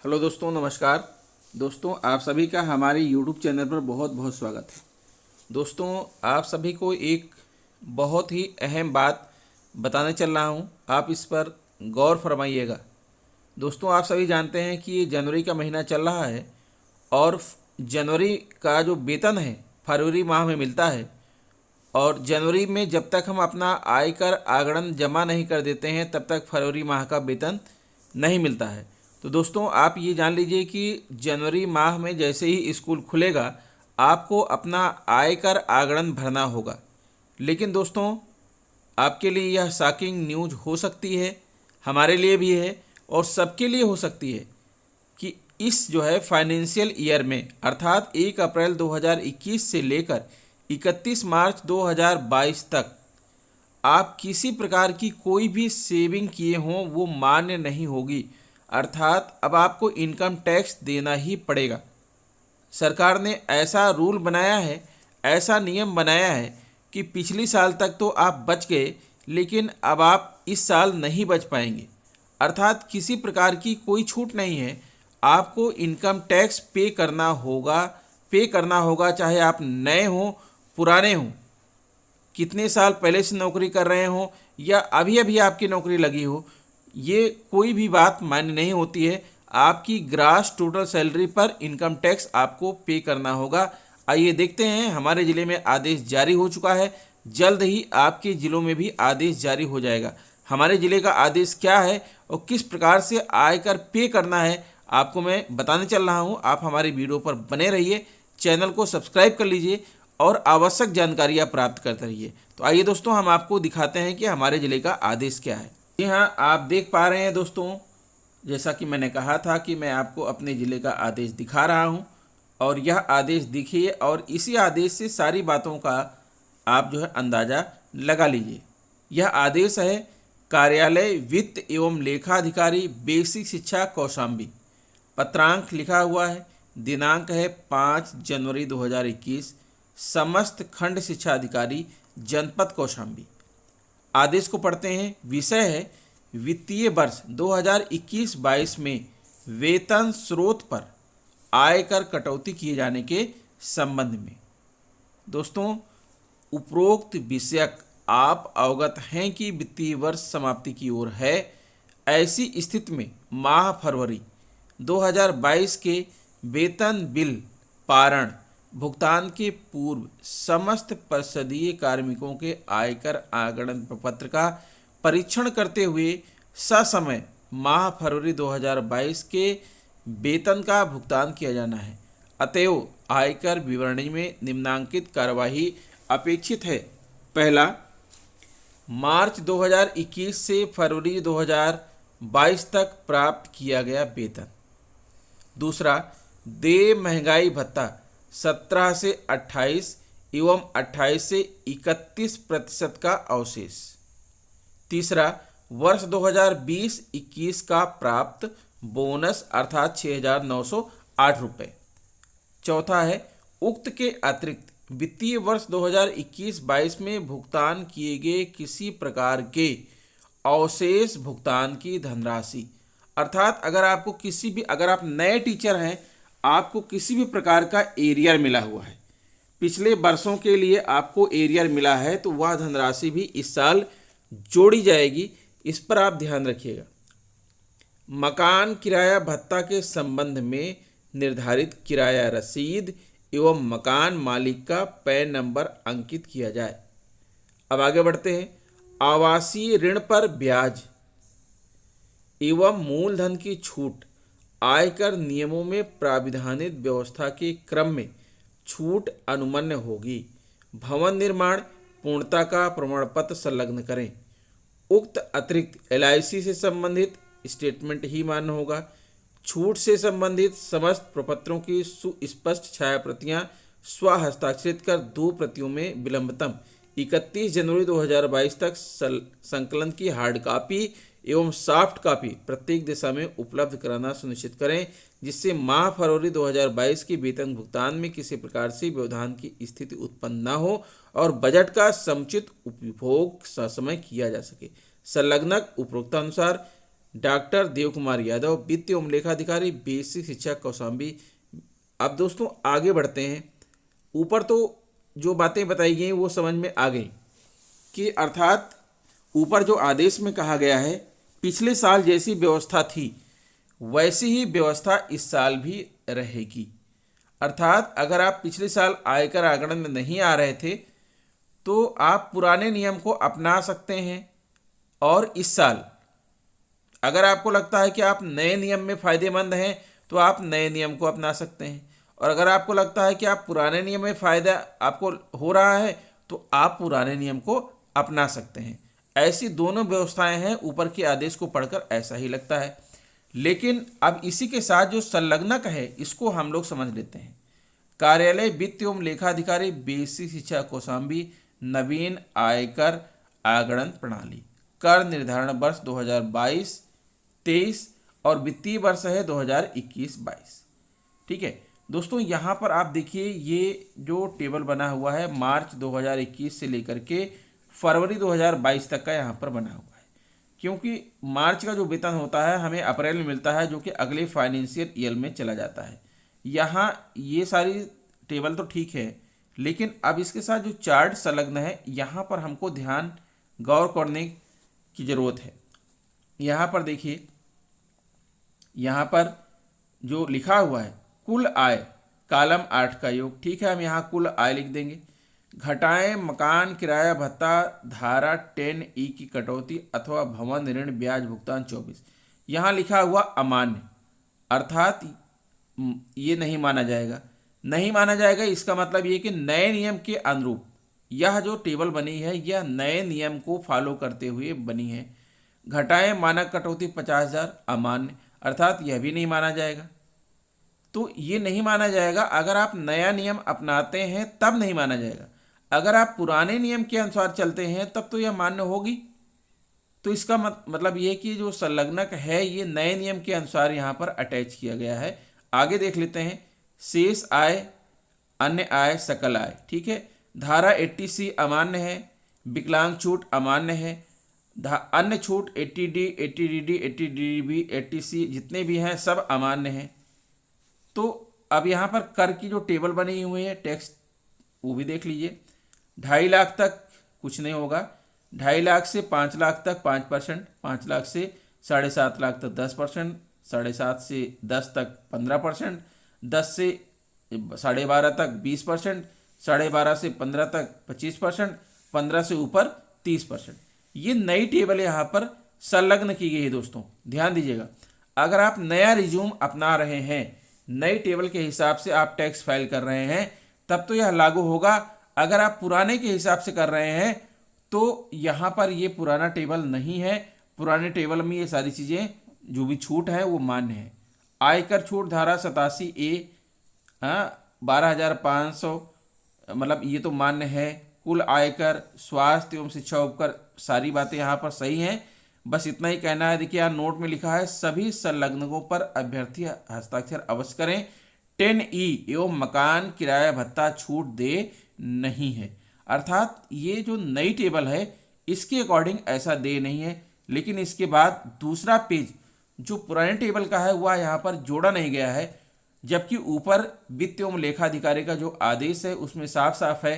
Hello दोस्तों, नमस्कार। दोस्तों, आप सभी का हमारे यूट्यूब चैनल पर बहुत बहुत स्वागत है। दोस्तों, आप सभी को एक बहुत ही अहम बात बताने चल रहा हूं, आप इस पर गौर फरमाइएगा। दोस्तों, आप सभी जानते हैं कि ये जनवरी का महीना चल रहा है और जनवरी का जो वेतन है फरवरी माह में मिलता है। और जनवरी में जब तक हम अपना आयकर आगणन जमा नहीं कर देते हैं तब तक फरवरी माह का वेतन नहीं मिलता है। तो दोस्तों, आप ये जान लीजिए कि जनवरी माह में जैसे ही स्कूल खुलेगा आपको अपना आयकर आगणन भरना होगा। लेकिन दोस्तों, आपके लिए यह शॉकिंग न्यूज़ हो सकती है, हमारे लिए भी है और सबके लिए हो सकती है कि इस जो है फाइनेंशियल ईयर में अर्थात 1 अप्रैल 2021 से लेकर 31 मार्च 2022 तक आप किसी प्रकार की कोई भी सेविंग किए हों वो मान्य नहीं होगी। अर्थात अब आपको इनकम टैक्स देना ही पड़ेगा। सरकार ने ऐसा रूल बनाया है, ऐसा नियम बनाया है कि पिछली साल तक तो आप बच गए, लेकिन अब आप इस साल नहीं बच पाएंगे। अर्थात किसी प्रकार की कोई छूट नहीं है, आपको इनकम टैक्स पे करना होगा चाहे आप नए हों पुराने हों, कितने साल पहले से नौकरी कर रहे हों या अभी अभी आपकी नौकरी लगी हो। ये कोई भी बात मान्य नहीं होती है। आपकी ग्रास टोटल सैलरी पर इनकम टैक्स आपको पे करना होगा। आइए देखते हैं, हमारे ज़िले में आदेश जारी हो चुका है, जल्द ही आपके ज़िलों में भी आदेश जारी हो जाएगा। हमारे ज़िले का आदेश क्या है और किस प्रकार से आयकर पे करना है आपको मैं बताने चल रहा हूँ। आप हमारी वीडियो पर बने रहिए, चैनल को सब्सक्राइब कर लीजिए और आवश्यक जानकारियाँ प्राप्त करते रहिए। तो आइए दोस्तों, हम आपको दिखाते हैं कि हमारे ज़िले का आदेश क्या है। जी हाँ, आप देख पा रहे हैं दोस्तों, जैसा कि मैंने कहा था कि मैं आपको अपने ज़िले का आदेश दिखा रहा हूँ और यह आदेश देखिए और इसी आदेश से सारी बातों का आप जो है अंदाज़ा लगा लीजिए। यह आदेश है कार्यालय वित्त एवं लेखाधिकारी बेसिक शिक्षा कौशाम्बी। पत्रांक लिखा हुआ है, दिनांक है 5 जनवरी 2021, समस्त खंड शिक्षा अधिकारी जनपद कौशाम्बी। आदेश को पढ़ते हैं। विषय है वित्तीय वर्ष 2021-22 में वेतन स्रोत पर आयकर कटौती किए जाने के संबंध में। दोस्तों, उपरोक्त विषयक आप अवगत हैं कि वित्तीय वर्ष समाप्ति की ओर है। ऐसी स्थिति में माह फरवरी 2022 के वेतन बिल पारण भुगतान के पूर्व समस्त परिषदीय कार्मिकों के आयकर आगणन प्रपत्र का परीक्षण करते हुए ससमय माह फरवरी 2022 के वेतन का भुगतान किया जाना है। अतएव आयकर विवरणी में निम्नांकित कार्यवाही अपेक्षित है। पहला, मार्च 2021 से फरवरी 2022 तक प्राप्त किया गया वेतन। दूसरा, देय महंगाई भत्ता 17 से 28 एवं 28 से 31% का अवशेष। तीसरा, वर्ष 2020-21 का प्राप्त बोनस अर्थात 6,908 रुपये। चौथा है, उक्त के अतिरिक्त वित्तीय वर्ष 2021-22 में भुगतान किए गए किसी प्रकार के अवशेष भुगतान की धनराशि। अर्थात अगर आप नए टीचर हैं, आपको किसी भी प्रकार का एरियर मिला हुआ है, पिछले वर्षों के लिए आपको एरियर मिला है, तो वह धनराशि भी इस साल जोड़ी जाएगी। इस पर आप ध्यान रखिएगा। मकान किराया भत्ता के संबंध में निर्धारित किराया रसीद एवं मकान मालिक का पैन नंबर अंकित किया जाए। अब आगे बढ़ते हैं। आवासीय ऋण पर ब्याज एवं मूलधन की छूट आयकर नियमों में प्राविधानित व्यवस्था के क्रम में छूट अनुमन्य होगी। भवन निर्माण पूर्णता का प्रमाण पत्र संलग्न करें। उक्त अतिरिक्त LIC से संबंधित स्टेटमेंट ही मान्य होगा। छूट से संबंधित समस्त प्रपत्रों की सुस्पष्ट छाया प्रतियां स्वहस्ताक्षरित कर 2 प्रतियों में विलंबतम 31 जनवरी 2022 तक संकलन की हार्ड कॉपी एवं सॉफ्ट कॉपी प्रत्येक दिशा में उपलब्ध कराना सुनिश्चित करें, जिससे माह फरवरी 2022 के वेतन भुगतान में किसी प्रकार से व्यवधान की स्थिति उत्पन्न न हो और बजट का समुचित उपभोग ससमय किया जा सके। संलग्नक उपरोक्तानुसार डॉक्टर देव कुमार यादव, वित्त एवं लेखाधिकारी, बेसिक शिक्षा कौशाम्बी। अब दोस्तों आगे बढ़ते हैं। ऊपर तो जो बातें बताई गई वो समझ में आ गई कि अर्थात ऊपर जो आदेश में कहा गया है, पिछले साल जैसी व्यवस्था थी वैसी ही व्यवस्था इस साल भी रहेगी। अर्थात अगर आप पिछले साल आयकर आगणन में नहीं आ रहे थे तो आप पुराने नियम को अपना सकते हैं, और इस साल अगर आपको लगता है कि आप नए नियम में फ़ायदेमंद हैं तो आप नए नियम को अपना सकते हैं, और अगर आपको लगता है कि आप पुराने नियम में फ़ायदा आपको हो रहा है तो आप पुराने नियम को अपना सकते हैं। ऐसी दोनों व्यवस्थाएं हैं। ऊपर के आदेश को पढ़कर ऐसा ही लगता है, लेकिन अब इसी के साथ जो संलग्नक है इसको हम लोग समझ लेते हैं। कार्यालय वित्त एवं लेखाधिकारी, बेसिक शिक्षा कौशाम्बी, नवीन आयकर आगणन प्रणाली, कर निर्धारण वर्ष 2022-23 और वित्तीय वर्ष है 2021-22। ठीक है दोस्तों, यहाँ पर आप देखिए ये जो टेबल बना हुआ है मार्च 2021 से लेकर के फरवरी 2022 तक का यहाँ पर बना हुआ है, क्योंकि मार्च का जो वेतन होता है हमें अप्रैल में मिलता है, जो कि अगले फाइनेंशियल ईयर में चला जाता है। यहाँ ये सारी टेबल तो ठीक है, लेकिन अब इसके साथ जो चार्ट संलग्न है यहाँ पर हमको ध्यान गौर करने की ज़रूरत है। यहाँ पर देखिए, यहाँ पर जो लिखा हुआ है कुल आय, कॉलम 8 का योग, ठीक है, हम यहाँ कुल आय लिख देंगे। घटाएं मकान किराया भत्ता, धारा 10E की कटौती अथवा भवन ऋण ब्याज भुगतान 24। यहाँ लिखा हुआ अमान्य, अर्थात ये नहीं माना जाएगा। नहीं माना जाएगा इसका मतलब ये कि नए नियम के अनुरूप यह जो टेबल बनी है यह नए नियम को फॉलो करते हुए बनी है। घटाएं मानक कटौती 50,000, अमान्य, अर्थात यह भी नहीं माना जाएगा। तो ये नहीं माना जाएगा। अगर आप नया नियम अपनाते हैं तब नहीं माना जाएगा, अगर आप पुराने नियम के अनुसार चलते हैं तब तो यह मान्य होगी। तो इसका मतलब ये कि जो संलग्नक है ये नए नियम के अनुसार यहाँ पर अटैच किया गया है। आगे देख लेते हैं। शेष आय, अन्य आय, सकल आय, ठीक है। धारा 80C अमान्य है, विकलांग छूट अमान्य है, अन्य छूट 80D, 80DD, 80DB, 80C जितने भी हैं सब अमान्य हैं। तो अब यहाँ पर कर की जो टेबल बनी हुई है टैक्स वो भी देख लीजिए। 2.5 लाख तक कुछ नहीं होगा, 2.5 लाख से 5 लाख तक 5%, 5 लाख से 7.5 लाख तक 10%, 7.5 से 10 तक 15%, 10 से 12.5 तक 20%, 12.5 से 15 तक 25%, 15 से ऊपर 30%। ये नई टेबल यहाँ पर संलग्न की गई है। दोस्तों ध्यान दीजिएगा, अगर आप नया रिज्यूम अपना रहे हैं, नई टेबल के हिसाब से आप टैक्स फाइल कर रहे हैं तब तो यह लागू होगा। अगर आप पुराने के हिसाब से कर रहे हैं तो यहाँ पर ये पुराना टेबल नहीं है। पुराने टेबल में ये सारी चीज़ें जो भी छूट है वो मान्य है। आयकर छूट धारा 87A 12,500 मतलब ये तो मान्य है। कुल आयकर, स्वास्थ्य एवं शिक्षा उपकर, सारी बातें यहाँ पर सही हैं। बस इतना ही कहना है। देखिए यहाँ नोट में लिखा है सभी संलग्नकों पर अभ्यर्थी हस्ताक्षर अवश्य करें। 10E एवं मकान किराया भत्ता छूट दे नहीं है, अर्थात ये जो नई टेबल है इसके अकॉर्डिंग ऐसा दे नहीं है। लेकिन इसके बाद दूसरा पेज जो पुराने टेबल का है वह यहाँ पर जोड़ा नहीं गया है, जबकि ऊपर वित्त एवं लेखाधिकारी का जो आदेश है उसमें साफ साफ है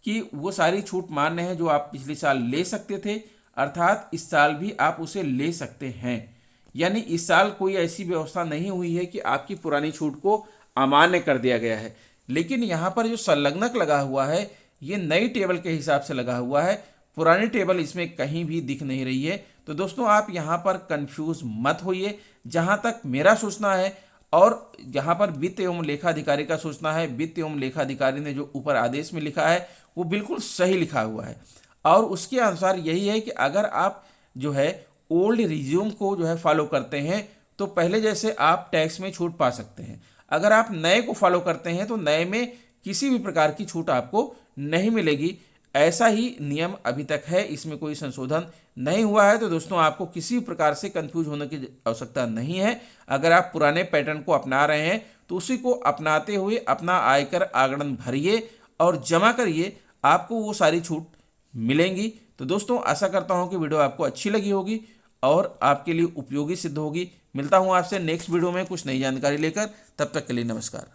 कि वो सारी छूट मान्य है जो आप पिछले साल ले सकते थे, अर्थात इस साल भी आप उसे ले सकते हैं। यानी इस साल कोई ऐसी व्यवस्था नहीं हुई है कि आपकी पुरानी छूट को अमान्य कर दिया गया है। लेकिन यहाँ पर जो संलग्नक लगा हुआ है ये नई टेबल के हिसाब से लगा हुआ है, पुरानी टेबल इसमें कहीं भी दिख नहीं रही है। तो दोस्तों आप यहाँ पर कंफ्यूज मत होइए। जहाँ तक मेरा सोचना है और जहाँ पर वित्त एवं लेखाधिकारी का सोचना है, वित्त एवं लेखाधिकारी ने जो ऊपर आदेश में लिखा है वो बिल्कुल सही लिखा हुआ है। और उसके अनुसार यही है कि अगर आप जो है ओल्ड रिज्यूम को जो है फॉलो करते हैं तो पहले जैसे आप टैक्स में छूट पा सकते हैं। अगर आप नए को फॉलो करते हैं तो नए में किसी भी प्रकार की छूट आपको नहीं मिलेगी। ऐसा ही नियम अभी तक है, इसमें कोई संशोधन नहीं हुआ है। तो दोस्तों आपको किसी प्रकार से कंफ्यूज होने की आवश्यकता नहीं है। अगर आप पुराने पैटर्न को अपना रहे हैं तो उसी को अपनाते हुए अपना आयकर आगणन भरिए और जमा करिए, आपको वो सारी छूट मिलेंगी। तो दोस्तों आशा करता हूँ कि वीडियो आपको अच्छी लगी होगी और आपके लिए उपयोगी सिद्ध होगी। मिलता हूँ आपसे नेक्स्ट वीडियो में कुछ नई जानकारी लेकर, तब तक के लिए नमस्कार।